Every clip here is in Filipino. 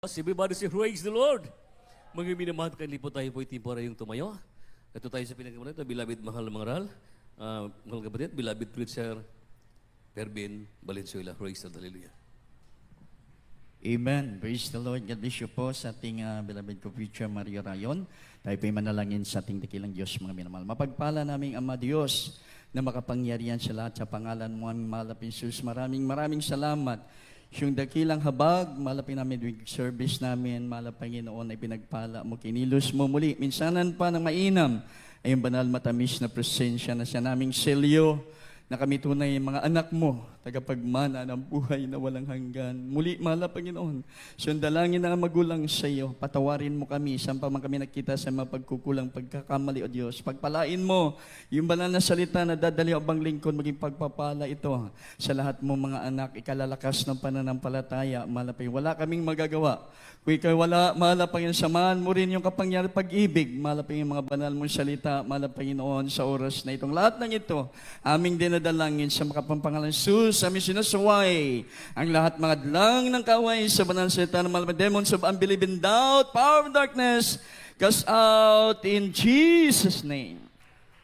Everybody say, praise the Lord! Mga minamahal kayo, lipo tayo po itimpora yung tumayo. Ito tayo sa pinagkamulan, ito, beloved mahal na mga ral. Mahal kapatid, beloved preacher, Perbin Valenzuela. Praise the Lord, hallelujah. Amen. Praise the Lord. God bless you po sa ating beloved co-preacher Mario Rayon. Tayo po'y manalangin sa ating dakilang Diyos, mga minamahal. Mapagpala naming Ama Diyos na makapangyarihan sa lahat sa pangalan mo aming mahal na Jesus. Maraming salamat. Yung dakilang habag, malapin namin with service namin, malapin Panginoon ay pinagpala mo, kinilos mo muli. Minsanan pa ng mainam ay yung banal matamis na presensya na siya naming selyo, na kami tunay mga anak mo, tagapagmana ng buhay na walang hanggan. Muli, mahal na Panginoon, sundalangin na magulang sa iyo, patawarin mo kami, saan pa man kami nakita sa mga pagkukulang, pagkakamali, O Diyos. Pagpalain mo yung banal na salita na dadali o bang lingkod, maging pagpapala ito sa lahat mo mga anak, ikalalakas ng pananampalataya, mahal na Panginoon. Wala kaming magagawa. Kung ikaw wala, mahal na Panginoon, samahan mo rin yung kapangyarihan pag-ibig, mahal na Panginoon, mga banal mong salita, mahal na Panginoon, sa oras na itong lahat ng ito, aming dinadalangin sa makapampangalan Jesus, aming sinasaway ang lahat mga dlang ng kaway sa banal salita ng mga demons of unbelief and doubt, power of darkness, cast out in Jesus' name.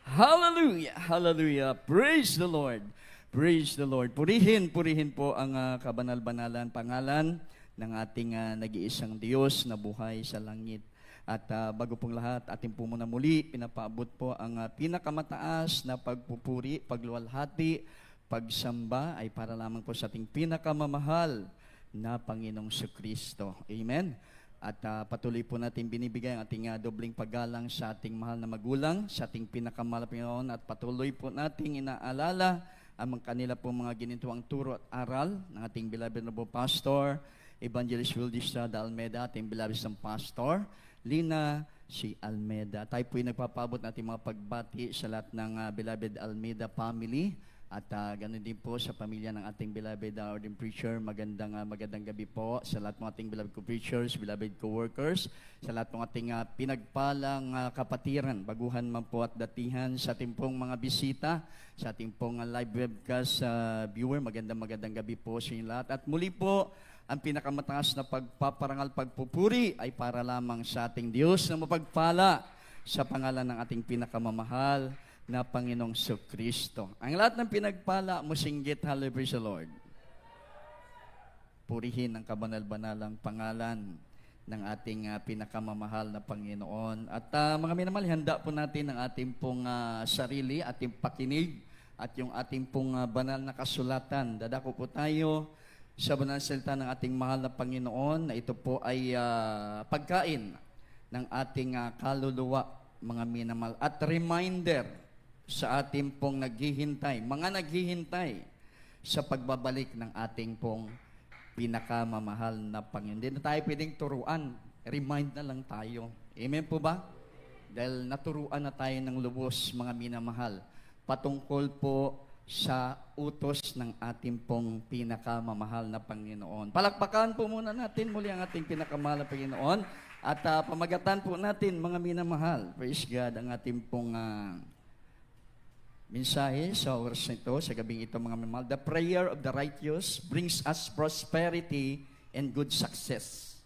Hallelujah, hallelujah, praise the Lord, praise the Lord. Purihin po ang kabanal-banalan pangalan ng ating nag-iisang Diyos na buhay sa langit. At bago pong lahat, ating po muna muli, pinapaabot po ang pinakamataas na pagpupuri, pagluwalhati, pagsamba ay para lamang po sa ating pinakamamahal na Panginoong Kristo. Amen? At patuloy po natin binibigay ang ating dobling paggalang sa ating mahal na magulang, sa ating pinakamahal na Panginoon, at patuloy po nating inaalala ang kanila po mga ginintuang turo at aral ng ating beloved na po pastor, Evangelist Wildista de Almeida, ating beloved ng pastor, Lina si Almeida. Tayo po'y nagpapabot natin mga pagbati sa lahat ng beloved Almeida family at ganoon din po sa pamilya ng ating beloved ordained preacher. Magandang gabi po sa lahat ng ating beloved co-preachers, beloved co-workers, sa lahat ng ating pinagpalang kapatiran, baguhan man po at datihan, sa ating pong mga bisita, sa ating pong live webcast viewer. Magandang gabi po sa inyo lahat. At muli po, ang pinakamataas na pagpaparangal, pagpupuri ay para lamang sa ating Diyos na mapagpala sa pangalan ng ating pinakamamahal na Panginoong Kristo. Ang lahat ng pinagpala, musinggit, hallelujah, praise the Lord. Purihin ang kabanal-banalang pangalan ng ating pinakamamahal na Panginoon. At mga minamahal, handa po natin ang ating pong sarili, ating pakinig, at yung ating pong banal na kasulatan. Dadako po tayo sa banal na salita ng ating mahal na Panginoon, na ito po ay pagkain ng ating kaluluwa, mga minamahal, at reminder sa ating pong naghihintay, mga naghihintay sa pagbabalik ng ating pong pinakamamahal na Panginoon. Hindi na tayo pwedeng turuan, remind na lang tayo. Amen po ba? Dahil naturuan na tayo ng lubos, mga minamahal, patungkol po sa utos ng ating pong pinakamamahal na Panginoon. Palakpakan po muna natin muli ang ating pinakamamahal na Panginoon at pamagatan po natin, mga minamahal, praise God, ang ating pong mensahe sa oras nito, sa gabing ito, mga minamahal. The prayer of the righteous brings us prosperity and good success.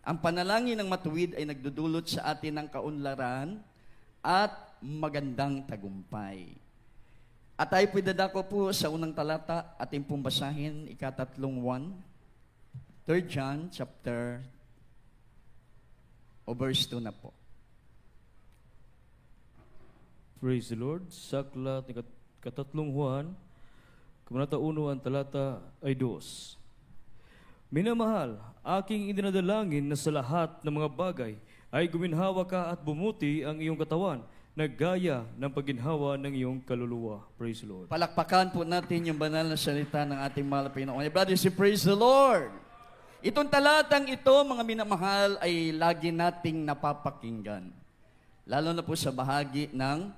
Ang panalangin ng matuwid ay nagdudulot sa atin ng kaunlaran at magandang tagumpay. At tayo po'y dadako po sa unang talata, ating pong basahin, ika-3 3 John chapter o verse 2 na po. Praise the Lord. Sa aklat ni Katatlong Juan, kabanata 1 ang talata ay 2. Minamahal, aking idinadalangin na sa lahat ng mga bagay ay guminhawa ka at bumuti ang iyong katawan, na gaya ng paginhawa ng iyong kaluluwa. Praise the Lord. Palakpakan po natin yung banal na salita ng ating mahal na Panginoon. Everybody say, praise the Lord. Itong talatang ito, mga minamahal, ay lagi nating napapakinggan. Lalo na po sa bahagi ng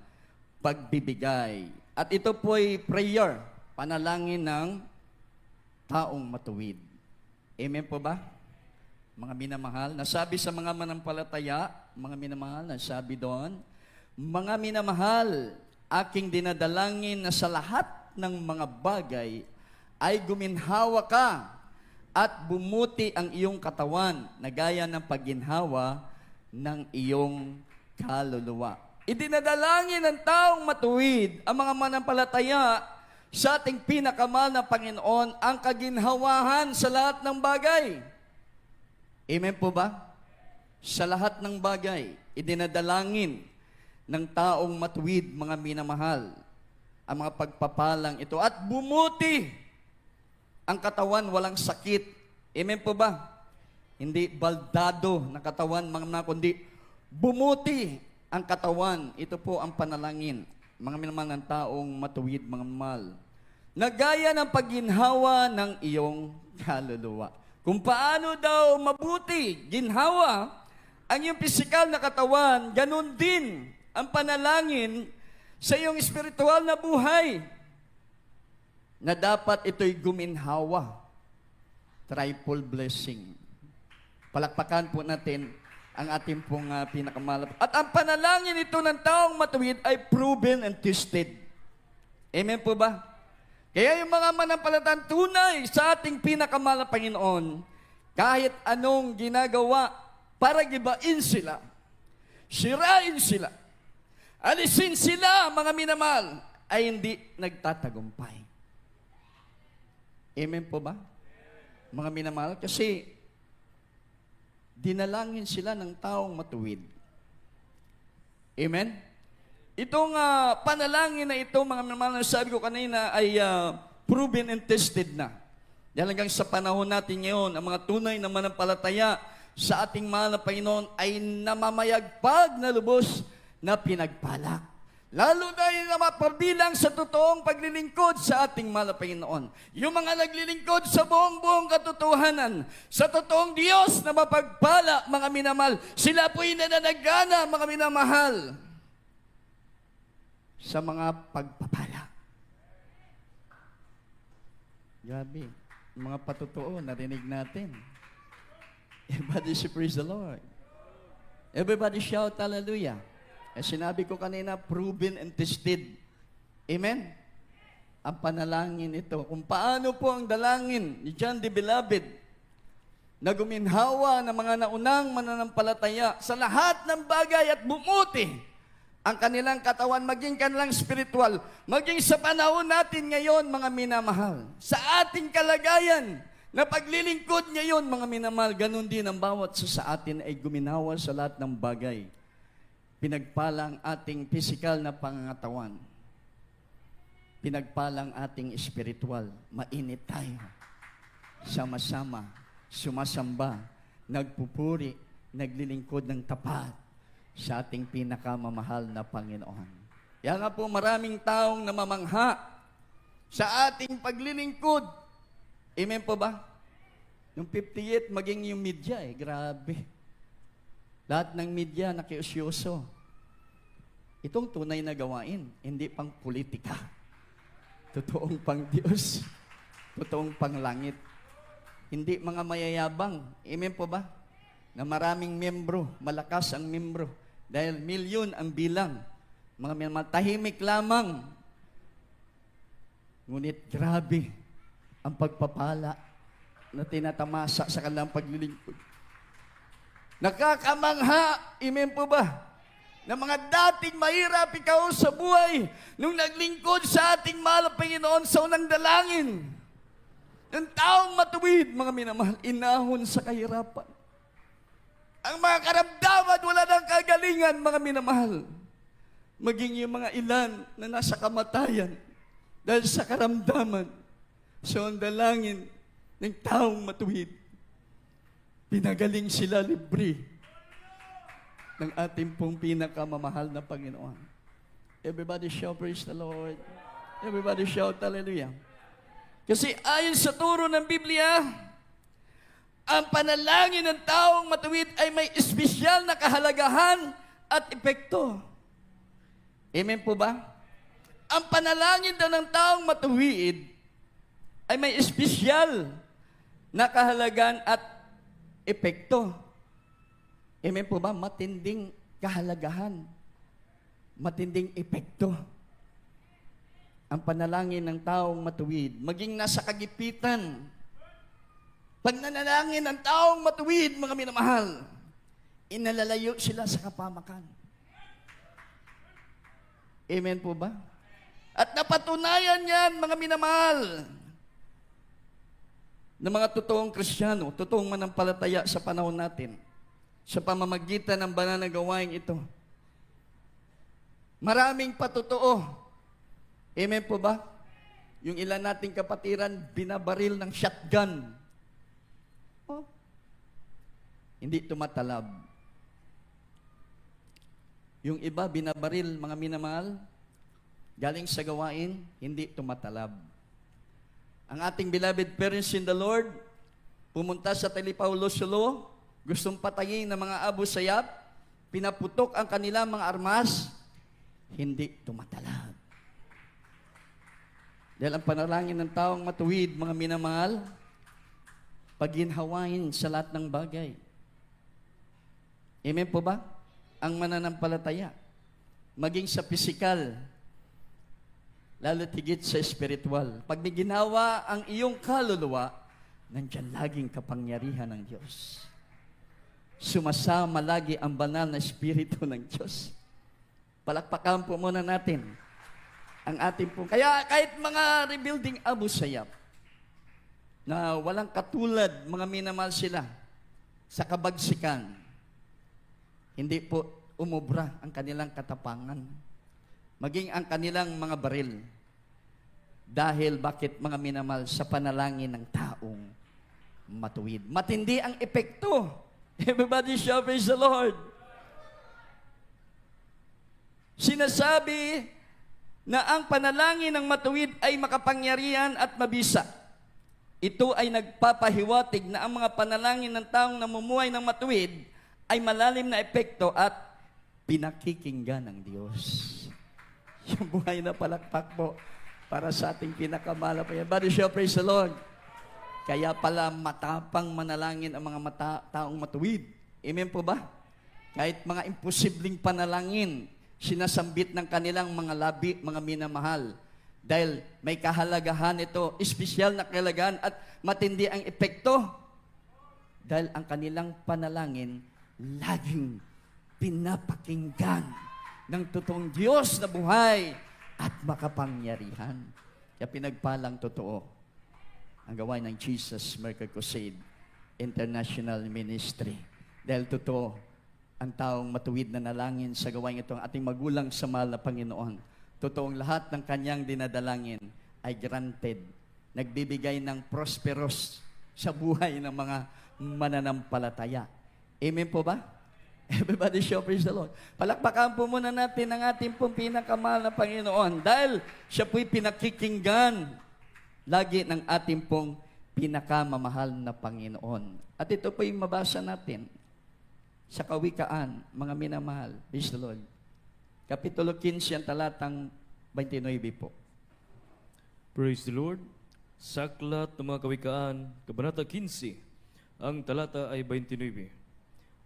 pagbibigay. At ito po ay prayer, panalangin ng taong matuwid. Amen po ba? Mga minamahal, nasabi sa mga manampalataya, mga minamahal, nasabi doon, mga minamahal, aking dinadalangin na sa lahat ng mga bagay ay guminhawa ka at bumuti ang iyong katawan na gaya ng pagginhawa ng iyong kaluluwa. Idinadalangin ng taong matuwid ang mga manampalataya sa ating pinakamahal na Panginoon ang kaginhawahan sa lahat ng bagay. Amen po ba? Sa lahat ng bagay, idinadalangin ng taong matuwid, mga minamahal, ang mga pagpapalang ito. At bumuti ang katawan, walang sakit. Amen po ba? Hindi baldado na katawan, mga kundi bumuti ang katawan. Ito po ang panalangin, mga minamahal ng taong matuwid, mga mahal, na gaya ng pagginhawa ng iyong kaluluwa. Kung paano daw mabuti, ginhawa, ang iyong pisikal na katawan, ganun din ang panalangin sa iyong espiritual na buhay, na dapat ito'y guminhawa. Triple blessing. Palakpakan po natin ang ating pong pinakamalap. At ang panalangin ito ng taong matuwid ay proven and tested. Amen po ba? Kaya yung mga manampalatayang tunay sa ating pinakamahal na Panginoon, kahit anong ginagawa para gibain sila, sirain sila, alisin sila, mga minamahal, ay hindi nagtatagumpay. Amen po ba? Mga minamahal, kasi dinalangin sila ng taong matuwid. Amen? Itong panalangin na ito, mga minamahal, na sabi ko kanina, ay proven and tested na. Dahil hanggang sa panahon natin ngayon, ang mga tunay na manampalataya sa ating mahal na Panginoon ay namamayagpag na lubos na pinagpala. Lalo na yung mapabilang sa totoong paglilingkod sa ating mahal na Panginoon. Yung mga naglilingkod sa buong katotohanan, sa totoong Diyos na mapagpala, mga minamahal, sila po'y nananagana, mga minamahal, sa mga pagpapala. Grabe, mga patotoo, narinig natin. Everybody should praise the Lord. Everybody shout hallelujah. Sinabi ko kanina, proven and tested. Amen? Ang panalangin ito. Kung paano po ang dalangin ni John the Beloved na guminhawa ng mga naunang mananampalataya sa lahat ng bagay at bumuti ang kanilang katawan, maging kanilang spiritual, maging sa panahon natin ngayon, mga minamahal, sa ating kalagayan na paglilingkod ngayon, mga minamahal, ganun din ang bawat sa atin ay guminawa sa lahat ng bagay. Pinagpalang ating physical na pangangatawan. Pinagpalang ating spiritual. Mainit tayo. Sama-sama, sumasamba, nagpupuri, naglilingkod ng tapat sa ating pinakamamahal na Panginoon. Kaya nga po maraming taong namamangha sa ating paglilingkod. Amen po ba? Yung 58, maging yung media grabe. Lahat ng media nakiusyoso. Itong tunay na gawain, hindi pang politika. Totoong pang Diyos. Totoong pang langit. Hindi mga mayayabang. Amen po ba? Na maraming membro, malakas ang membro. Dahil milyon ang bilang. Mga matahimik lamang. Ngunit grabe ang pagpapala na tinatamasa sa kanilang paglilingkod. Nakakamangha, amen po ba, na mga dating mahirap ikaw sa buhay nung naglingkod sa ating mahal na Panginoon sa unang dalangin. Yung taong matuwid, mga minamahal, inahon sa kahirapan. Ang mga karamdaman, wala ng kagalingan, mga minamahal. Maging yung mga ilan na nasa kamatayan dahil sa karamdaman, sa dalangin ng taong matuwid. Pinagaling sila libre ng ating pong pinakamamahal na Panginoon. Everybody shout praise the Lord. Everybody shout hallelujah. Kasi ayon sa turo ng Biblia, ang panalangin ng taong matuwid ay may espesyal na kahalagahan at epekto. Amen po ba? Ang panalangin daw ng taong matuwid ay may espesyal na kahalagahan at epekto. Amen po ba? Matinding kahalagahan. Matinding epekto. Ang panalangin ng taong matuwid, maging nasa kagipitan, Pag nanalangin ang taong matuwid, mga minamahal, inalalayo sila sa kapamakan. Amen po ba? At napatunayan yan, mga minamahal, ng mga totoong Kristiyano, totoong manampalataya sa panahon natin, sa pamamagitan ng banal na gawain ito. Maraming patotoo. Amen po ba? Yung ilan nating kapatiran, binabaril ng shotgun. Oh. Hindi tumatalab. Yung iba, binabaril, mga minamahal, galing sa gawain, hindi tumatalab. Ang ating beloved parents in the Lord, pumunta sa Talipaulo Solo, gustong patayin ng mga Abu Sayyaf, pinaputok ang kanilang mga armas, hindi tumatalab. Dahil ang panalangin ng taong matuwid, mga minamahal, paginhawain sa lahat ng bagay. Amen po ba? Ang mananampalataya, maging sa pisikal, lalo tigit sa espiritual. Pag may ginawa ang iyong kaluluwa, nandyan laging kapangyarihan ng Diyos. Sumasama lagi ang banal na espiritu ng Diyos. Palakpakan po muna natin ang ating po. Kaya kahit mga rebuilding Abu Sayyaf, na walang katulad, mga minamahal sila, sa kabagsikan, hindi po umubra ang kanilang katapangan. Maging ang kanilang mga baril. Dahil bakit, mga minamahal, sa panalangin ng taong matuwid. Matindi ang epekto. Everybody shout, praise the Lord. Sinasabi na ang panalangin ng matuwid ay makapangyarihan at mabisa. Ito ay nagpapahiwatig na ang mga panalangin ng taong namumuhay ng matuwid ay malalim na epekto at pinakikinggan ng Diyos. Yung buhay na palakpak po para sa ating pinakamahal po. Everybody shout, praise the Lord. Kaya pala matapang manalangin ang mga taong matuwid. Amen po ba? Kahit mga imposibleng panalangin, sinasambit ng kanilang mga labi, mga minamahal. Dahil may kahalagahan ito, espesyal na kahalagahan at matindi ang epekto. Dahil ang kanilang panalangin, laging pinapakinggan ng totoong Diyos na buhay at makapangyarihan. Kaya pinagpalang totoo ang gawain ng Jesus Miracle Crusade International Ministry. Dahil totoo, ang taong matuwid na nalangin sa gawain ito, ang ating magulang sa mahal na Panginoon, totoong lahat ng kanyang dinadalangin ay granted. Nagbibigay ng prosperous sa buhay ng mga mananampalataya. Amen po ba? Everybody shout, praise the Lord. Palakpakan po muna natin ang ating pong pinakamahal na Panginoon dahil siya po'y pinakikinggan lagi ng ating pong pinakamamahal na Panginoon. At ito po'y mabasa natin sa Kawikaan, mga minamahal. Praise the Lord. Kapitulo 15, ang talatang 29 po. Praise the Lord. Sa aklat ng mga Kawikaan, Kabanata 15, ang talata ay 29.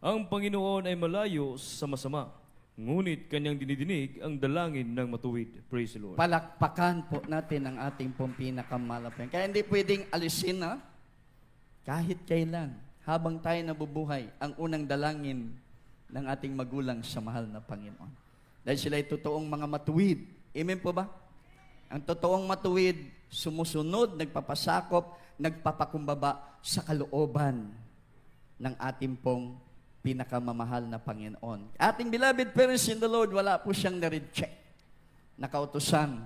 Ang Panginoon ay malayo sa masama, ngunit kanyang dinidinig ang dalangin ng matuwid. Praise the Lord. Palakpakan po natin ang ating pong pinakamalapang. Kaya hindi pwedeng alisin na kahit kailan, habang tayo nabubuhay, ang unang dalangin ng ating magulang sa mahal na Panginoon. Dahil sila ay totoong mga matuwid. Amen po ba? Ang totoong matuwid, sumusunod, nagpapasakop, nagpapakumbaba sa kalooban ng ating pong pinakamamahal na Panginoon. Ating beloved parents in the Lord, wala po siyang na-reject na kautusan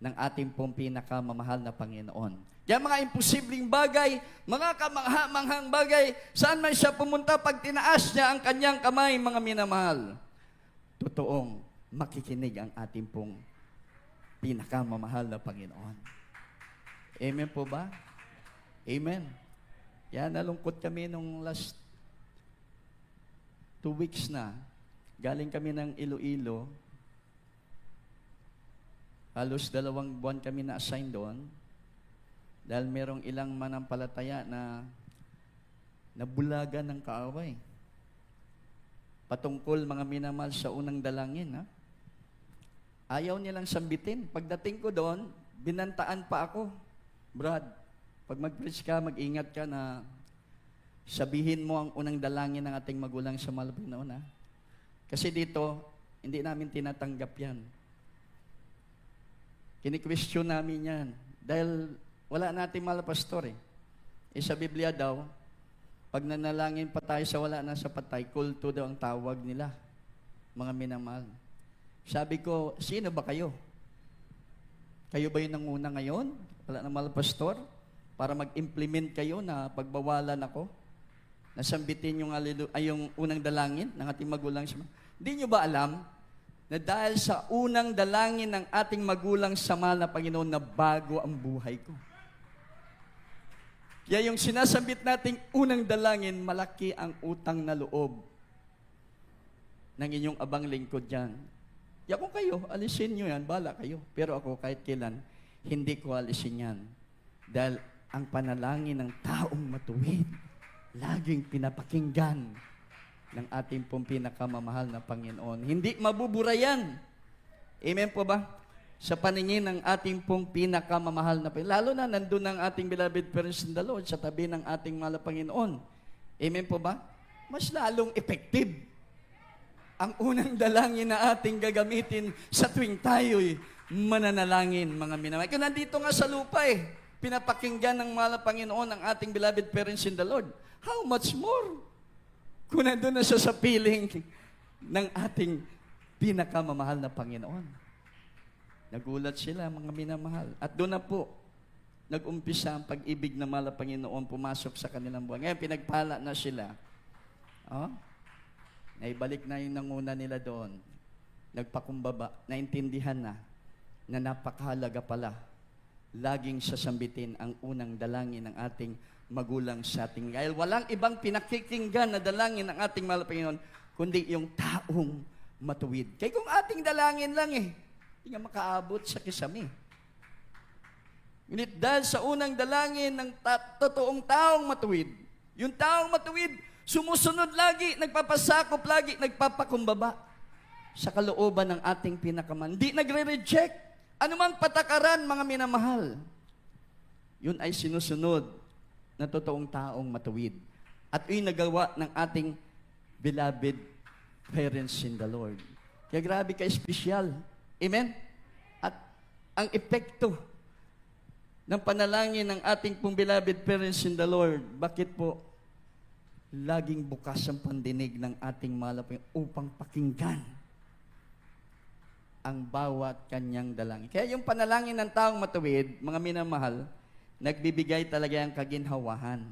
ng ating pong pinakamamahal na Panginoon. Kaya mga imposibleng bagay, mga kamangha-manghang bagay, saan man siya pumunta pag tinaas niya ang kanyang kamay, mga minamahal, totoong makikinig ang ating pong pinakamamahal na Panginoon. Amen po ba? Amen. Kaya nalungkot kami nung last 2 weeks na. Galing kami ng Iloilo. Halos 2 buwan kami na-assign doon. Dahil merong ilang manampalataya na nabulagan ng kaaway. Patungkol, mga minamahal, sa unang dalangin. Ha? Ayaw nilang sambitin. Pagdating ko doon, binantaan pa ako. Brad, pag mag-preach ka, mag-ingat ka na Sabihin mo ang unang dalangin ng ating magulang sa mahal na Panginoon, ha? Kasi dito, hindi namin tinatanggap yan. Kini-question namin yan. Dahil wala natin mahal na pastor, eh. Sa Biblia daw, pag nanalangin pa tayo sa wala na sa patay, kulto daw ang tawag nila, mga minamahal. Sabi ko, sino ba kayo? Kayo ba yung nanguna ngayon? Wala na mahal na pastor? Para mag-implement kayo na pagbawalan ako? Nasambitin yung unang dalangin ng ating magulang. Hindi nyo ba alam na dahil sa unang dalangin ng ating magulang sa mahal na Panginoon na bago ang buhay ko? Kaya yung sinasambit nating unang dalangin, malaki ang utang na loob ng inyong abang lingkod dyan. Kaya kung kayo, alisin nyo yan, bala kayo. Pero ako kahit kailan, hindi ko alisin yan. Dahil ang panalangin ng taong matuwid, laging pinapakinggan ng ating pong pinakamamahal na Panginoon. Hindi mabubura yan. Amen po ba? Sa paningin ng ating pong pinakamamahal na Panginoon. Lalo na nandun ang ating beloved parents in the Lord sa tabi ng ating mahal na Panginoon. Amen po ba? Mas lalong effective ang unang dalangin na ating gagamitin sa tuwing tayo'y mananalangin, mga minamahal. Kaya nandito nga sa lupa pinapakinggan ng mahal na Panginoon ang ating beloved parents in the Lord. How much more? Kung nandun na siya sa piling ng ating pinakamamahal na Panginoon. Nagulat sila, mga minamahal. At doon na po, nag-umpisa ang pag-ibig ng mahal na Panginoon pumasok sa kanilang buhay. Ngayon, pinagpala na sila. Naibalik na yung nanguna nila doon. Nagpakumbaba, naintindihan na napakahalaga pala laging sasambitin ang unang dalangin ng ating magulang sa ating. Dahil walang ibang pinakikinggan na dalangin ng ating mahal na Panginoon, kundi yung taong matuwid. Kaya kung ating dalangin lang hindi nga makaabot sa kisame. Ngunit dahil sa unang dalangin ng totoong taong matuwid, yung taong matuwid, sumusunod lagi, nagpapasakop lagi, nagpapakumbaba sa kalooban ng ating pinakaman. Hindi nagre-reject. Anumang patakaran, mga minamahal, yun ay sinusunod na totoong taong matuwid. At yun nagawa ng ating beloved parents in the Lord. Kaya grabe ka-espesyal. Amen? At ang epekto ng panalangin ng ating pong beloved parents in the Lord, bakit po laging bukas ang pandinig ng ating mahal na Panginoon upang pakinggan ang bawat kanyang dalangin. Kaya yung panalangin ng taong matuwid, mga minamahal, nagbibigay talaga ang kaginhawahan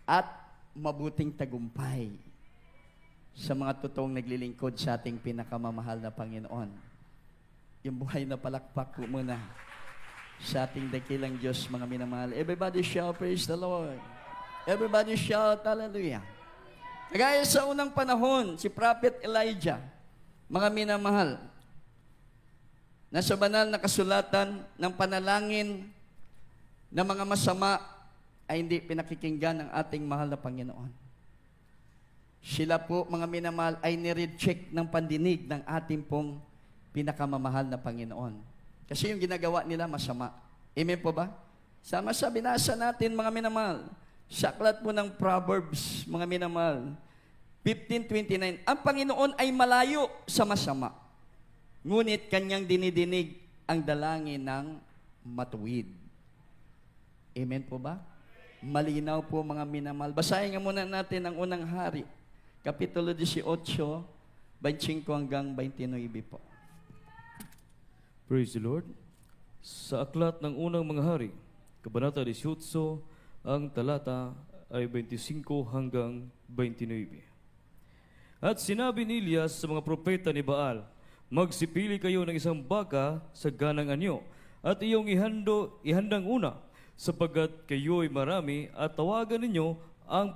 at mabuting tagumpay sa mga totoong naglilingkod sa ating pinakamamahal na Panginoon. Yung buhay na palakpak po muna sa ating dakilang Diyos, mga minamahal. Everybody shout, praise the Lord. Everybody shout, hallelujah. Kagaya sa unang panahon, si Prophet Elijah, mga minamahal, nasa banal na kasulatan ng panalangin na mga masama ay hindi pinakikinggan ng ating mahal na Panginoon. Sila po, mga minamahal, ay nireject ng pandinig ng ating pong pinakamamahal na Panginoon. Kasi yung ginagawa nila masama. Amen po ba? Sama sa binasa natin, mga minamahal, sa aklat po ng Proverbs, mga minamahal, 15:29, ang Panginoon ay malayo sa masama, ngunit kanyang dinidinig ang dalangin ng matuwid. Amen po ba? Malinaw po, mga minamahal. Basahin nga muna natin ang unang hari, Kapitulo 18, 25 hanggang 29 po. Praise the Lord. Sa aklat ng unang mga hari, Kabanata 18, ang talata ay 25 hanggang 29. At sinabi ni Elias sa mga propeta ni Baal, magsipili kayo ng isang baka sa ganang anyo, at iyong ihandang una, sapagkat kayo'y marami, at tawagan ninyo ang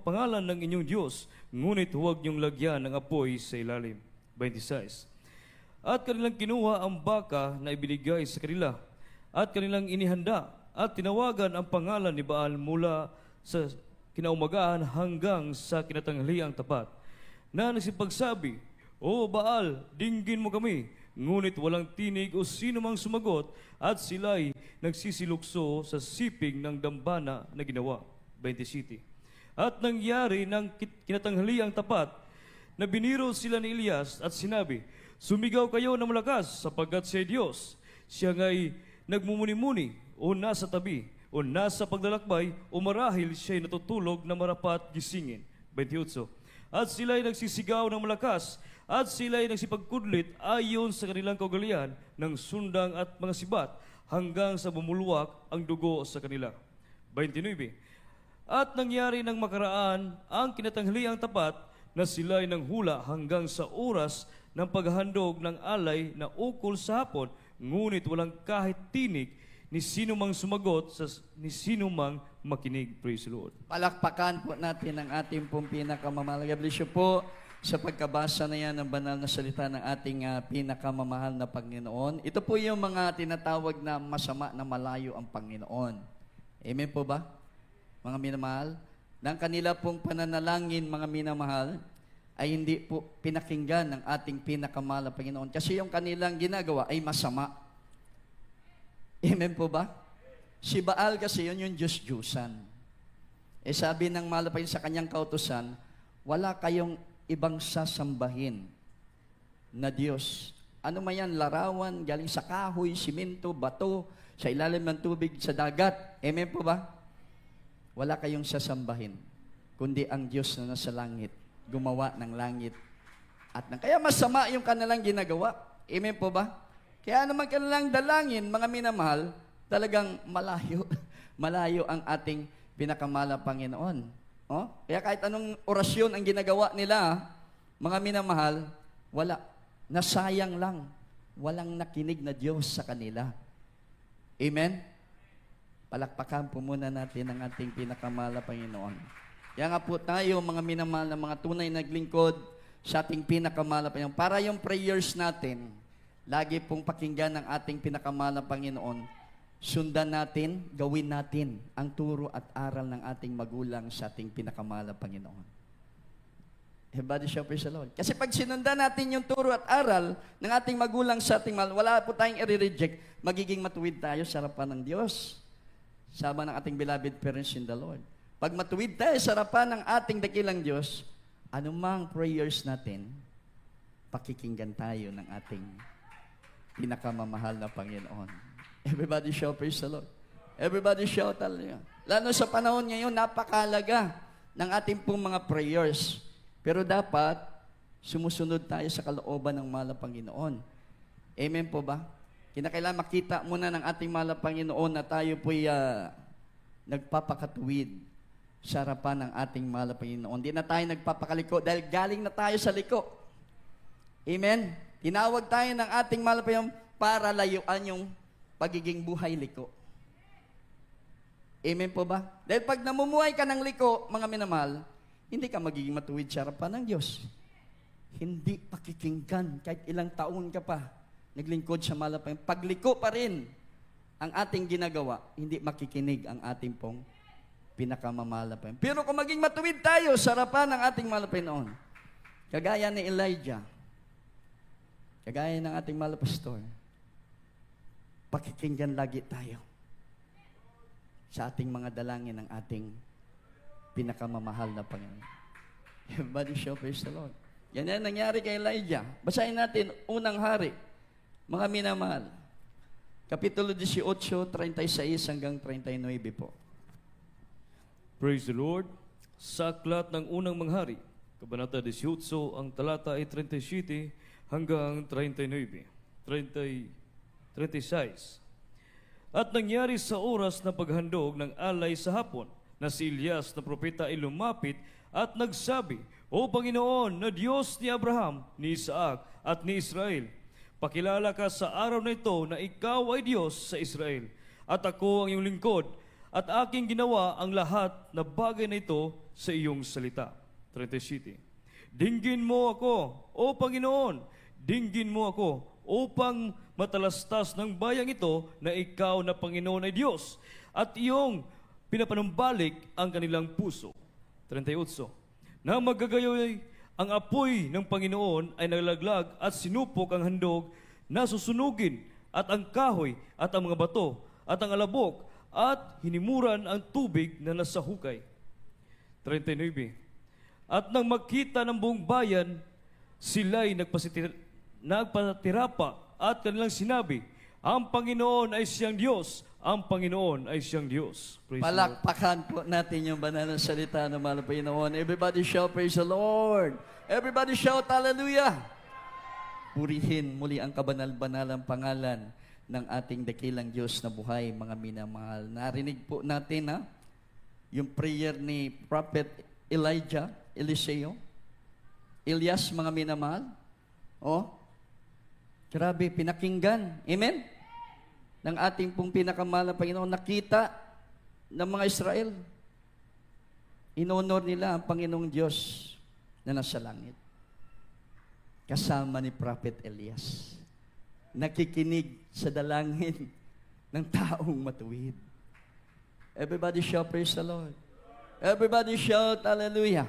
pangalan ng inyong Diyos, ngunit huwag niyong lagyan ng apoy sa ilalim. 26. At kanilang kinuha ang baka na ibinigay sa kanila, at kanilang inihanda, at tinawagan ang pangalan ni Baal mula sa kinaumagahan hanggang sa kinatanghaliang tapat, na nagsipagsabi, O Baal, dinggin mo kami. Ngunit walang tinig o sino mang sumagot, at sila'y nagsisilukso sa siping ng dambana na ginawa. 27. At nangyari ng kinatanghaliang tapat na biniro sila ni Elias at sinabi, sumigaw kayo ng malakas sapagkat siya ay Diyos. Siya nga'y nagmumuni-muni o nasa tabi o nasa paglalakbay o marahil siya'y natutulog na marapat gisingin. 28. At sila'y nagsisigaw ng malakas at sila'y nagsipagkudlit ayon sa kanilang kaugalian ng sundang at mga sibat hanggang sa bumulwak ang dugo sa kanila. 29. At nangyari ng makaraan ang kinatanghaliang tapat na sila'y nanghula hanggang sa oras ng paghahandog ng alay na ukol sa hapon, ngunit walang kahit tinig ni sino mang sumagot ni sino mang makinig. Praise the Lord. Palakpakan po natin ang ating pong pinakamamahal. God bless you po sa pagkabasa na yan ng banal na salita ng ating pinakamamahal na Panginoon. Ito po yung mga tinatawag na masama na malayo ang Panginoon. Amen po ba? Mga minamahal, ng kanila pong pananalangin, mga minamahal, ay hindi po pinakinggan ng ating pinakamahal na Panginoon. Kasi yung kanilang ginagawa ay masama. Amen po ba? Si Baal kasi yun yung Diyos-Diyusan. Sabi ng malapayin sa kanyang kautusan, wala kayong ibang sasambahin na Diyos. Ano man yan, larawan, galing sa kahoy, simento, bato, sa ilalim ng tubig, sa dagat. Amen po ba? Wala kayong sasambahin, kundi ang Diyos na nasa langit, gumawa ng langit. Kaya masama yung kanilang ginagawa. Amen po ba? Kaya naman kanilang dalangin, mga minamahal, talagang malayo. Malayo ang ating pinakamahal na Panginoon. Oh? Kaya kahit anong orasyon ang ginagawa nila, mga minamahal, wala. Nasayang lang. Walang nakinig na Diyos sa kanila. Amen? Palakpakan po muna natin ang ating pinakamahal na Panginoon. Kaya nga po tayo, mga minamahal na mga tunay naglingkod sa ating pinakamahal na Panginoon. Para yung prayers natin, lagi pong pakinggan ng ating pinakamahal na Panginoon, sundan natin, gawin natin ang turo at aral ng ating magulang sa ating pinakamahal na Panginoon. Everybody shout praise the Lord. Kasi pag sinundan natin yung turo at aral ng ating magulang sa ating mahal, wala po tayong i-reject, magiging matuwid tayo sa harapan ng Diyos, sama ng ating beloved parents in the Lord. Pag matuwid tayo sa harapan ng ating dakilang Diyos, anumang prayers natin, pakikinggan tayo ng ating pinakamamahal na Panginoon. Everybody shout praise the Lord. Everybody shout hallelujah. Lalo sa panahon ngayon, napakalaga ng ating pong mga prayers. Pero dapat, sumusunod tayo sa kalooban ng mahal na Panginoon. Amen po ba? Kinakailangan makita muna ng ating mahal na Panginoon na tayo po'y nagpapakatuwid sa harapan ng ating mahal na Panginoon. Hindi na tayo nagpapakaliko dahil galing na tayo sa liko. Amen? Tinawag tayo ng ating mahal na Panginoon para layuan yung pagiging buhay liko. Amen po ba? Dahil pag namumuhay ka ng liko, mga minamahal, hindi ka magiging matuwid sa harapan ng Diyos. Hindi pakikinggan kahit ilang taon ka pa naglingkod sa mahal na Panginoon. Pagliko pa rin ang ating ginagawa, hindi makikinig ang ating pong pinakamamahal na Panginoon. Pero kung maging matuwid tayo sa harapan ng ating mahal na Panginoon, kagaya ni Elijah, kagaya ng ating mahal na pastor, pakikinggan lagi tayo sa ating mga dalangin ng ating pinakamamahal na Panginoon. Everybody shout praise the Lord. Yan yan nangyari kay Elijah. Basahin natin unang hari, mga minamahal. Kapitulo 18, 36 hanggang 39 po. Praise the Lord. Sa aklat ng unang manghari, Kabanata 18, ang talata ay 37 hanggang 39. 36. At nangyari sa oras na paghandog ng alay sa hapon, na si Elias na propeta ay lumapit at nagsabi, O Panginoon, na Diyos ni Abraham, ni Isaac at ni Israel, pakilala ka sa araw na ito na ikaw ay Diyos sa Israel, at ako ang iyong lingkod, at aking ginawa ang lahat na bagay na ito sa iyong salita. 37. Dinggin mo ako, O Panginoon, dinggin mo ako, upang matalastas ng bayang ito na ikaw na Panginoon ay Diyos, at iyong pinapanumbalik ang kanilang puso. 38. Na magagayoy ang apoy ng Panginoon ay naglaglag at sinupok ang handog na susunugin, at ang kahoy at ang mga bato at ang alabok, at hinimuran ang tubig na nasa hukay. 39. At nang makita ng buong bayan, sila'y nagpatirapa at kanilang sinabi, ang Panginoon ay siyang Diyos, ang Panginoon ay siyang Diyos. Praise the Lord. Palakpakan po natin yung banal na salita ng mahal na Panginoon. Everybody shout, praise the Lord. Everybody shout, hallelujah. Purihin muli ang kabanal-banalang pangalan ng ating dakilang Diyos na buhay, mga minamahal. Narinig po natin yung prayer ni Prophet Eliseo, Elias, mga minamahal. Grabe, pinakinggan. Amen? Ng ating pong pinakamahal na Panginoon, nakita ng mga Israel. Inonor nila ang Panginoong Diyos na nasa langit. Kasama ni Prophet Elias. Nakikinig sa dalangin ng taong matuwid. Everybody shout, praise the Lord. Everybody shout, hallelujah.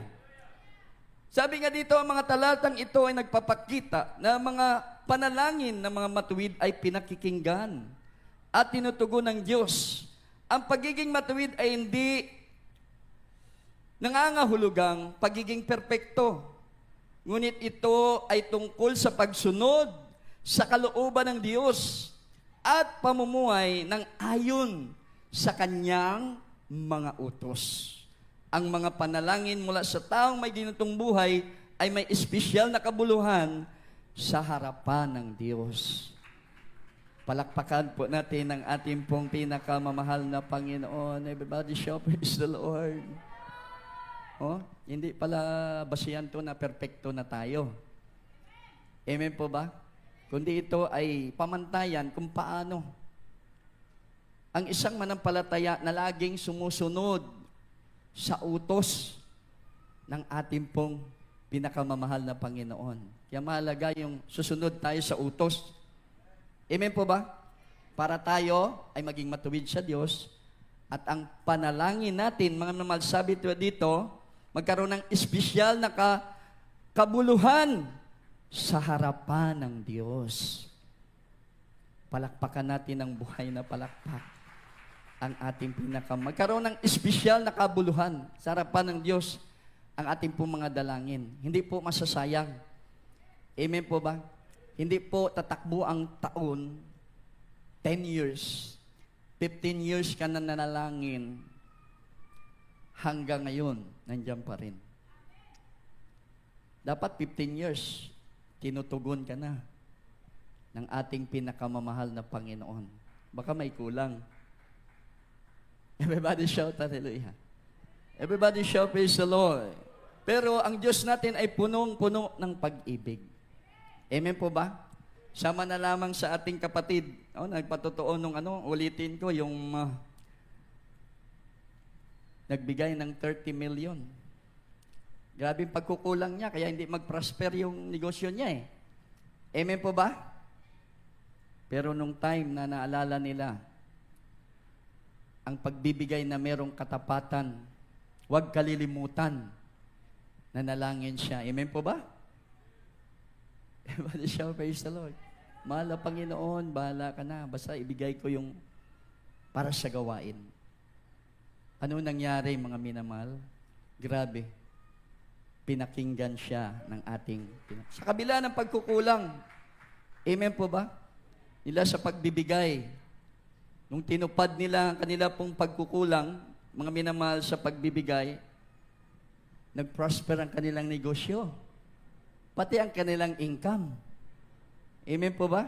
Sabi nga dito, ang mga talatang ito ay nagpapakita na mga panalangin ng mga matuwid ay pinakikinggan at tinutugon ng Diyos. Ang pagiging matuwid ay hindi nangangahulugang pagiging perpekto. Ngunit ito ay tungkol sa pagsunod sa kalooban ng Diyos at pamumuhay ng ayon sa Kanyang mga utos. Ang mga panalangin mula sa taong may ginutong buhay ay may espesyal na kabuluhan sa harapan ng Diyos. Palakpakan po natin ang ating pong pinakamamahal na Panginoon. Everybody shout, praise the Lord. Hindi pala basihan to na perpekto na tayo. Amen po ba? Kundi ito ay pamantayan kung paano ang isang manampalataya na laging sumusunod sa utos ng ating pong pinakamamahal na Panginoon. Kaya mahalaga yung susunod tayo sa utos. Amen po ba? Para tayo ay maging matuwid sa Diyos at ang panalangin natin, mga namal sabi dito, magkaroon ng espesyal na kabuluhan sa harapan ng Diyos. Palakpakan natin ang buhay na palakpak. Ang ating magkaroon ng espesyal na kabuluhan sa harapan ng Diyos ang ating po mga dalangin. Hindi po masasayang. Amen po ba? Hindi po tatakbo ang taon, 10 years, 15 years ka na nanalangin, hanggang ngayon, nandiyan pa rin. Dapat 15 years, tinutugon ka na ng ating pinakamamahal na Panginoon. Baka may kulang. Everybody shout, hallelujah. Everybody shout, praise the Lord. Pero ang Diyos natin ay punong-puno ng pag-ibig. Amen po ba? Sama na lamang sa ating kapatid. Nagpatotoo nung ulitin ko, yung nagbigay ng 30 million. Grabe yung pagkukulang niya, kaya hindi mag-prosper yung negosyo niya eh. Amen po ba? Pero nung time na naalala nila, ang pagbibigay na merong katapatan, huwag kalilimutan, nanalangin siya. Amen po ba? Everybody shout, praise the Lord. Mahal na Panginoon, bahala ka na. Basta ibigay ko yung para sa gawain. Ano nangyari, mga minamahal? Grabe. Pinakinggan siya ng ating... Sa kabila ng pagkukulang, amen po ba? Nila sa pagbibigay, nung tinupad nila ang kanila pong pagkukulang, mga minamahal sa pagbibigay, nag-prosper ang kanilang negosyo. Pati ang kanilang income. Amen po ba?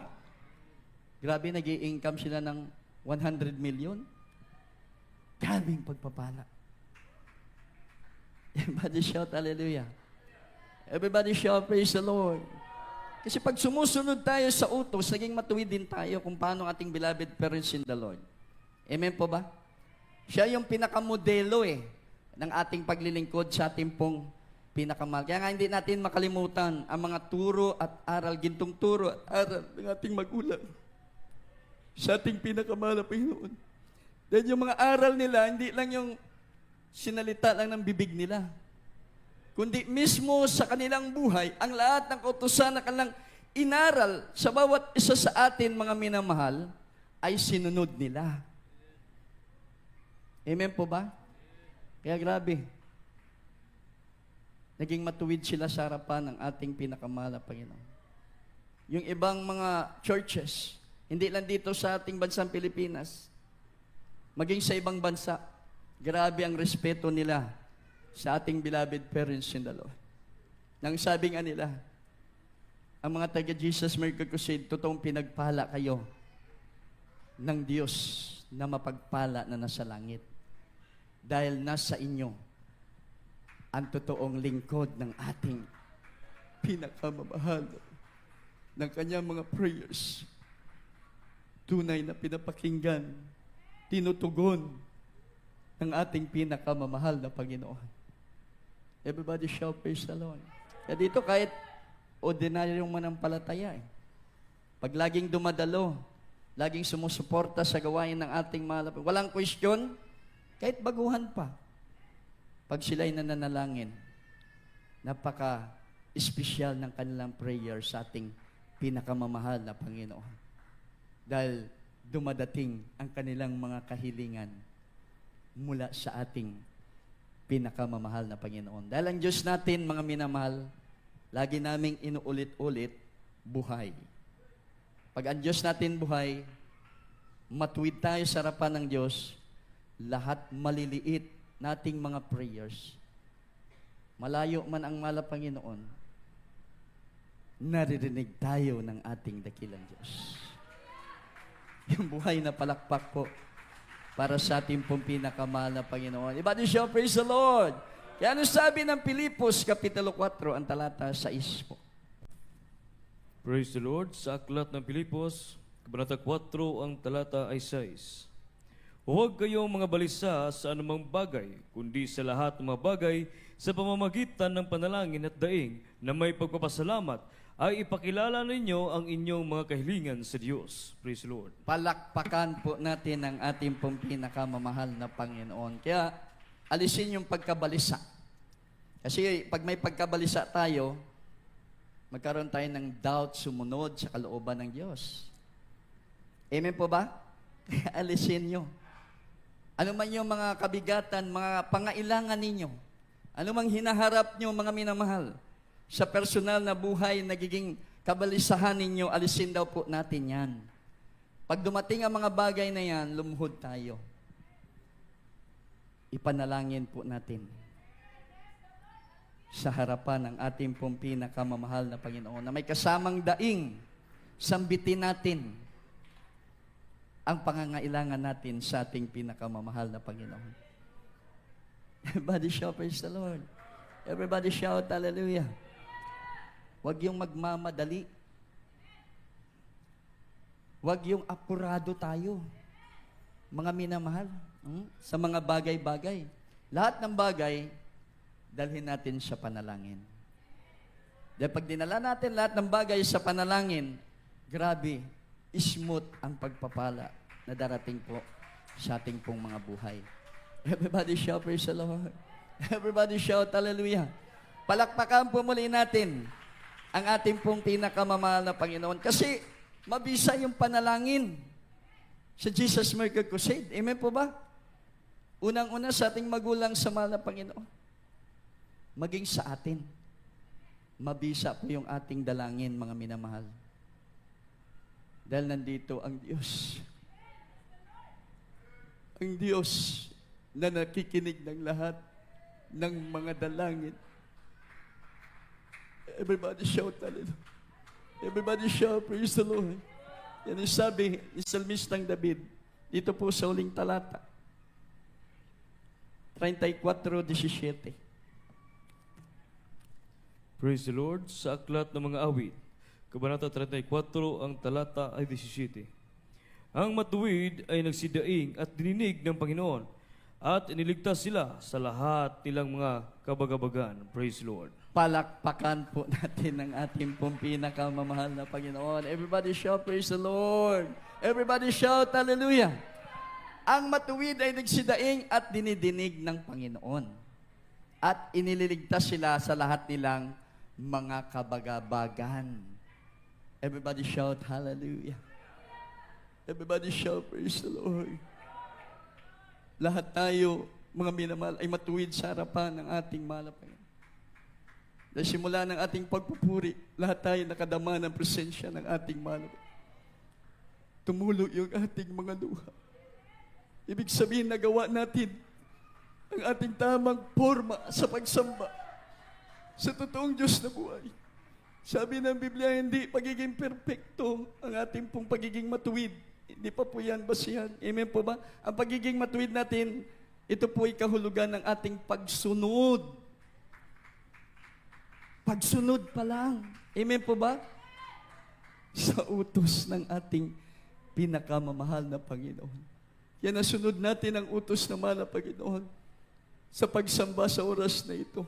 Grabe, nag-i-income sila ng 100 million. Grabing pagpapala. Everybody shout, hallelujah. Everybody shout, praise the Lord. Kasi pag sumusunod tayo sa utos, naging matuwid din tayo kung paano ating beloved parents in the Lord. Amen po ba? Siya yung pinakamodelo ng ating paglilingkod sa ating pong pinakamahal. Kaya nga hindi natin makalimutan ang mga turo at aral, gintong turo at aral ng ating magulang sa ating pinakamahal na Panginoon. Dahil yung mga aral nila, hindi lang yung sinalita lang ng bibig nila, kundi mismo sa kanilang buhay, ang lahat ng kautusan na kanilang inaral sa bawat isa sa atin, mga minamahal, ay sinunod nila. Amen po ba? Kaya grabe. naging matuwid sila sa harapan ng ating pinakamahal na Panginoon. Yung ibang mga churches, hindi lang dito sa ating bansang Pilipinas, maging sa ibang bansa, grabe ang respeto nila sa ating beloved parents in the Lord. Nang sabi nga nila, ang mga taga-Jesus Miracle Crusade, totoong pinagpala kayo ng Diyos na mapagpala na nasa langit. Dahil nasa inyo ang totoong lingkod ng ating pinakamamahal ng kanyang mga prayers. Tunay na pinapakinggan, tinutugon ng ating pinakamamahal na Panginoon. Everybody shout, praise the Lord. Kaya dito kahit ordinaryong manampalataya pag laging dumadalo, laging sumusuporta sa gawain ng ating mahal, walang question, kahit baguhan pa, pag sila'y nananalangin, napaka-espesyal ng kanilang prayer sa ating pinakamamahal na Panginoon. Dahil dumadating ang kanilang mga kahilingan mula sa ating pinakamamahal na Panginoon. Dahil ang Diyos natin, mga minamahal, lagi naming inuulit-ulit, buhay. Pag ang Diyos natin buhay, matuwid tayo sa harapan ng Diyos, lahat maliliit nating mga prayers, malayo man ang mala Panginoon, naririnig tayo ng ating dakilang Diyos. Yung buhay na palakpak po para sa ating pong pinakamahal na Panginoon. Everybody shout, praise the Lord! Kaya ano sabi ng Pilipos, Kapitulo 4, ang talata 6 po? Praise the Lord. Sa aklat ng Pilipos, Kabanata 4, ang talata ay 6. Huwag kayong mga balisa sa anumang bagay, kundi sa lahat ng mga bagay, sa pamamagitan ng panalangin at daing na may pagpapasalamat, ay ipakilala ninyo ang inyong mga kahilingan sa Diyos. Praise the Lord. Palakpakan po natin ang ating pong pinakamamahal na Panginoon. Kaya, alisin yung pagkabalisa. Kasi pag may pagkabalisa tayo, magkaroon tayo ng doubt sumunod sa kalooban ng Diyos. Amen po ba? Alisin nyo. Ano man yung mga kabigatan, mga pangailangan ninyo, ano mang hinaharap nyo, mga minamahal, sa personal na buhay, nagiging kabalisahan ninyo, alisin daw po natin yan. Pag dumating ang mga bagay na yan, lumuhod tayo. Ipanalangin po natin sa harapan ng ating pong pinakamamahal na Panginoon, na may kasamang daing, sambitin natin ang pangangailangan natin sa ating pinakamamahal na Panginoon. Everybody shout, praise the Lord. Everybody shout, hallelujah. Huwag yung magmamadali. Huwag yung apurado tayo, mga minamahal, sa mga bagay-bagay. Lahat ng bagay, dalhin natin sa panalangin. Dahil pag dinala natin lahat ng bagay sa panalangin, grabe, smooth ang pagpapala na darating po sa ating pong mga buhay. Everybody shout, praise the Lord. Everybody shout, hallelujah. Palakpakan po muli natin ang ating pong pinakamamahal na Panginoon. Kasi mabisa yung panalangin sa Jesus Miracle Crusade. Amen po ba? Unang-una sa ating magulang sa mahal na Panginoon. Maging sa atin. Mabisa po yung ating dalangin, mga minamahal. Dahil nandito ang Diyos. Ang Diyos na nakikinig ng lahat ng mga dalangin. Everybody shout, hallelujah. Everybody shout, praise the Lord. Yan ang sabi ni Salmistang David, dito po sa uling talata, 34:17. Praise the Lord. Sa aklat ng mga awit, Kabanata 34, ang talata ay 17. Ang matuwid ay nagsidaing at dininig ng Panginoon at iniligtas sila sa lahat nilang mga kabagabagan. Praise the Lord. Palakpakan po natin ang ating pong pinakamamahal na Panginoon. Everybody shout, praise the Lord. Everybody shout, hallelujah. Ang matuwid ay nagsidaing at dinidinig ng Panginoon. At inililigtas sila sa lahat nilang mga kabagabagan. Everybody shout, hallelujah. Everybody shout, praise the Lord. Lahat tayo, mga minamahal, ay matuwid sa harapan ng ating mahal na Panginoon. Na simula ng ating pagpupuri, lahat tayo nakadama ng presensya ng ating mahal. Tumulo yung ating mga luha. Ibig sabihin, nagawa natin ang ating tamang forma sa pagsamba sa totoong Diyos na buhay. Sabi ng Biblia, hindi pagiging perfecto ang ating pong pagiging matuwid. Hindi pa po yan basihan. Amen po ba? Ang pagiging matuwid natin, ito po ay kahulugan ng ating pagsunod. Pagsunod pa lang. Amen po ba? Sa utos ng ating pinakamamahal na Panginoon. Yan ang sunod natin ang utos ng mahal na Panginoon sa pagsamba sa oras na ito.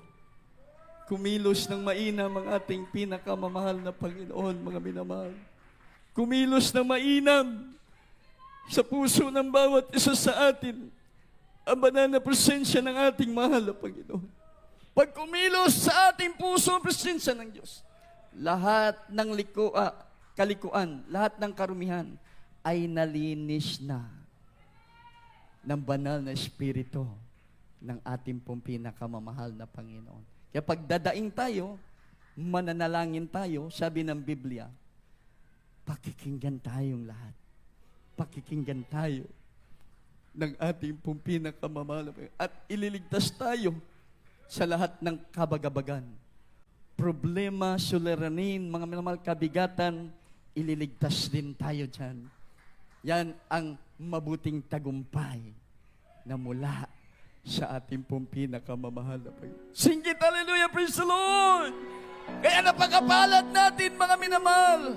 Kumilos ng mainam ang ating pinakamamahal na Panginoon, mga minamahal. Kumilos ng mainam sa puso ng bawat isa sa atin ang banal na presensya ng ating mahal na Panginoon. Pag kumilos sa ating puso ang presensya ng Diyos, lahat ng kalikuan, lahat ng karumihan ay nalinis na ng banal na Espiritu ng ating pong pinakamamahal na Panginoon. Kaya pag dadaing tayo, mananalangin tayo, sabi ng Biblia, pakikinggan tayong lahat. Pakikinggan tayo ng ating pong pinakamamahal na Panginoon. At ililigtas tayo sa lahat ng kabagabagan. Problema, suliranin, mga minamahal kabigatan, ililigtas din tayo dyan. Yan ang mabuting tagumpay na mula sa ating pong pinakamamahal na Panginoon. Singgit, hallelujah, praise the Lord! Kaya napakapalad natin, mga minamahal.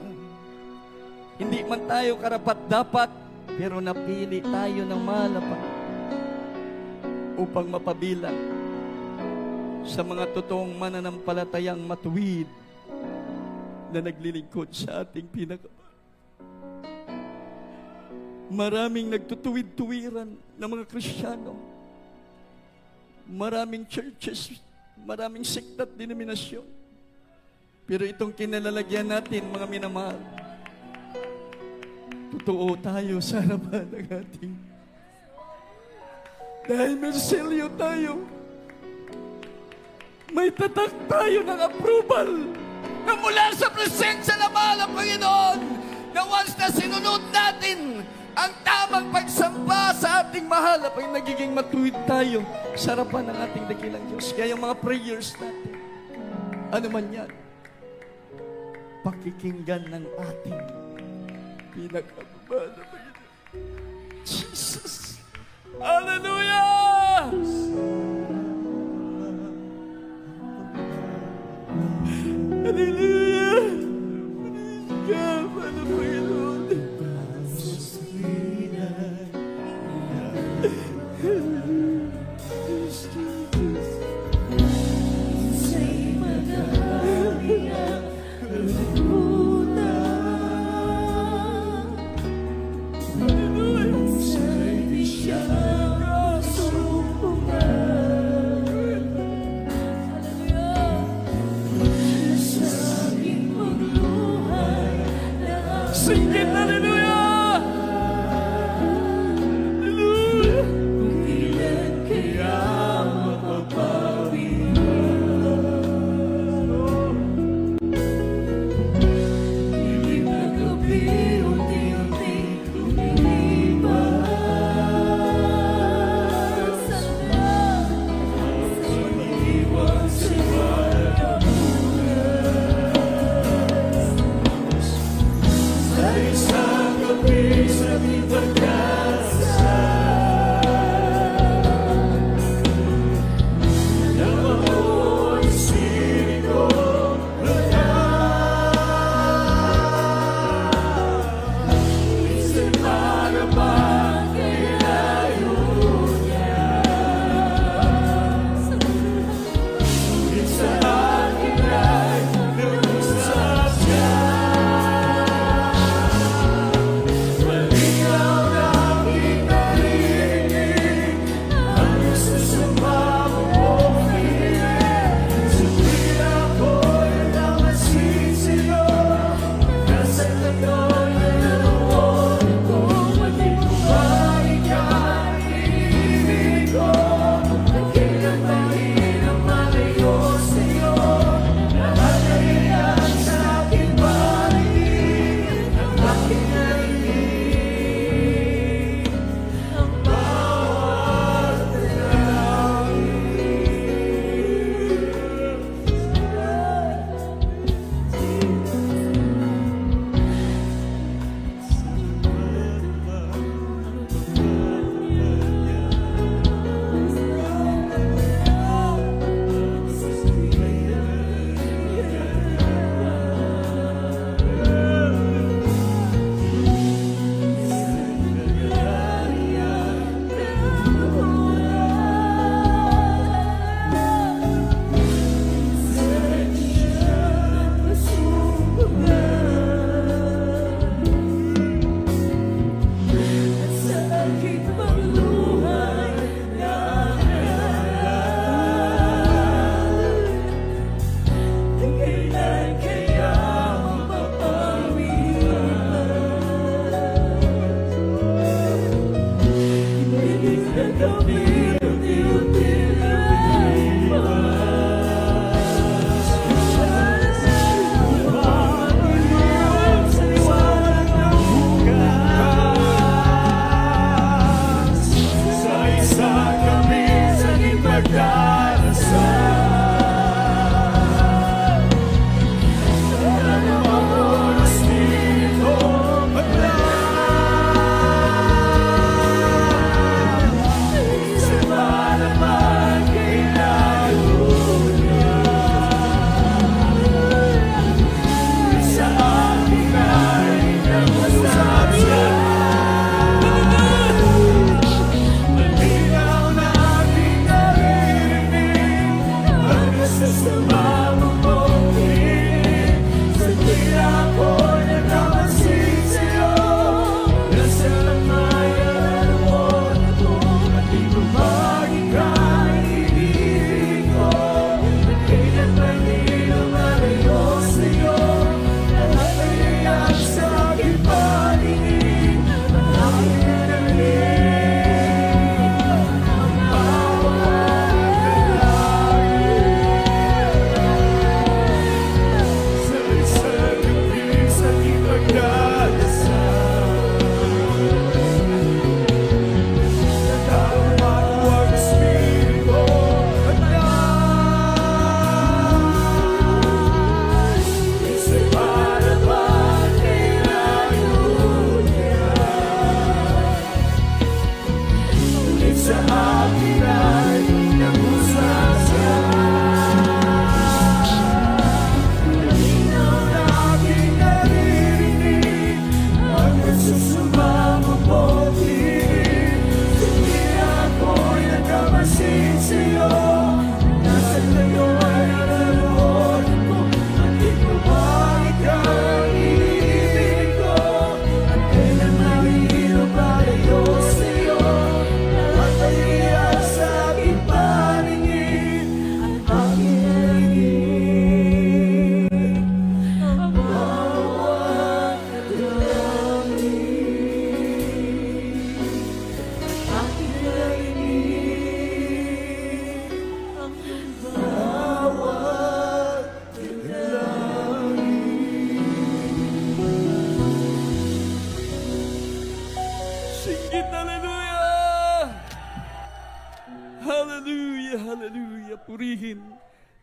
Hindi man tayo karapat-dapat, pero napili tayo ng mahal na Panginoon upang mapabilang sa mga totoong mananampalatayang matuwid na naglilingkod sa ating pinakamahal. Maraming nagtutuwid-tuwiran ng mga Kristiyano. Maraming churches, maraming sekta at denominasyon. Pero itong kinalalagyan natin, mga minamahal, totoo tayo sa harapan ng ating. Dahil mersilyo tayo, may tatak tayo ng approval na mula sa presensya ng mahal na Panginoon na once na sinunod natin ang tamang pagsamba sa ating mahal na Panginoon, nagiging matuwid tayo sa harapan ng ating dakilang Diyos. Kaya yung mga prayers natin, ano man yan, pakikinggan ng ating pinakamamahal na Panginoon. Jesus! Hallelujah! Hallelujah! Praise God, Father, Panginoon. Jesus.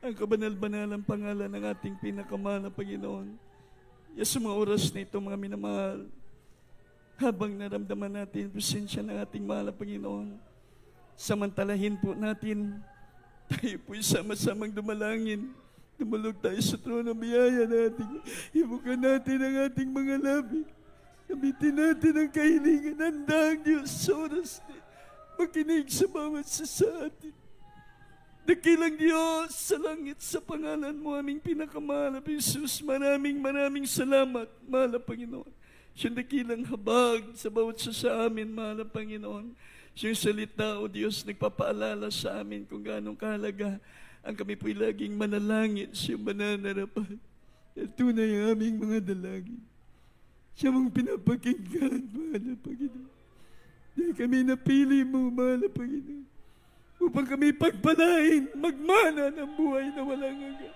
ang kabanal-banalang pangalan ng ating pinakamahal na Panginoon. Yes, sa mga oras na ito, mga minamahal, habang naramdaman natin presensya ng ating mahal na Panginoon, samantalahin po natin, tayo po'y sama-samang dumalangin. Dumulog tayo sa trono ng biyaya natin. Ibukan natin ang ating mga labi. Gamitin natin ang kahilingan. Handa ang Diyos sa oras na makinig sa bawat sa atin. Dakilang Diyos sa langit, sa pangalan mo aming pinakamahal na Jesus, maraming salamat, mahal na Panginoon. Siyang dakilang habag sa bawat sa amin, mahal na Panginoon. Siyang salita, O Diyos, nagpapaalala sa amin kung gaano kahalaga ang kami po'y laging manalangin sa iyong mananarapan. At tunay ang aming mga dalangin. Siya mong pinapakinggan, mahal na Panginoon. Dahil kami napili mo, mahal na Panginoon, upang kami pagpalain, magmana ng buhay na walang hanggan.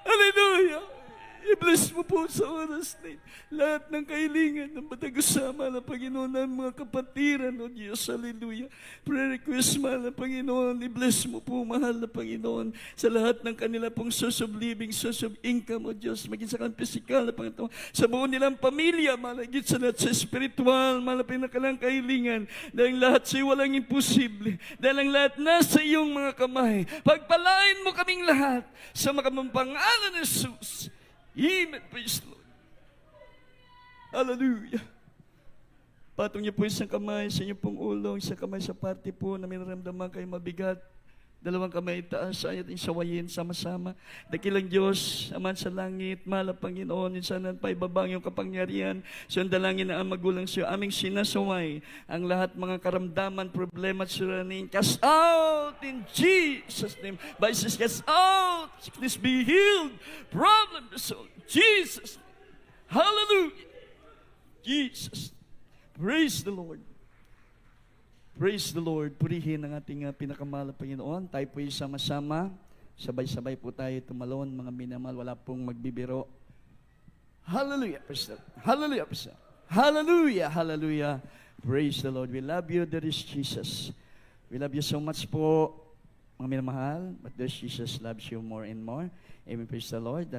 Hallelujah! I-bless mo po sa oras na ito lahat ng kahilingan ng matag-usama na Panginoon ng mga kapatiran, O Diyos. Hallelujah. Prayer request, mahal na Panginoon. I-bless mo po, mahal na Panginoon, sa lahat ng kanila pong source of living, source of income, O Diyos. Maging sa kanilang physical na Panginoon. Sa buo nilang pamilya, malagit sa lahat sa spiritual, mahal na pinakalang kahilingan. Dahil lahat sa iyo walang imposible. Dahil ang lahat nasa iyong mga kamay. Pagpalain mo kaming lahat sa pangalan ng Jesus. Amen. Praise the Lord. Hallelujah. Patong niyo po isang kamay sa inyong pong ulo, isang kamay sa parte po na may naramdaman kayo mabigat. Dalawang kamay itaas sa ating sawayin sama-sama. Dakilang Diyos, Aman sa langit, mahal na Panginoon, insanan pa ibabang yung kapangyarihan. So ang dalangin na ang magulang sa iyo, aming sinasaway ang lahat mga karamdaman, problema at suranin. Cast out in Jesus' name. By Jesus, cast out. Sickness be healed. Problem resolved. Jesus' name. Hallelujah. Jesus. Praise the Lord. Praise the Lord. Purihin ang ating pinakamahal na Panginoon. Tayo po'y sama-sama. Sabay-sabay po tayo tumalon, mga minamahal. Wala pong magbibiro. Hallelujah. Hallelujah. Hallelujah. Hallelujah. Praise the Lord. We love you. There is Jesus. We love you so much po, mga minamahal. But there's Jesus loves you more and more. Amen. Praise the Lord. That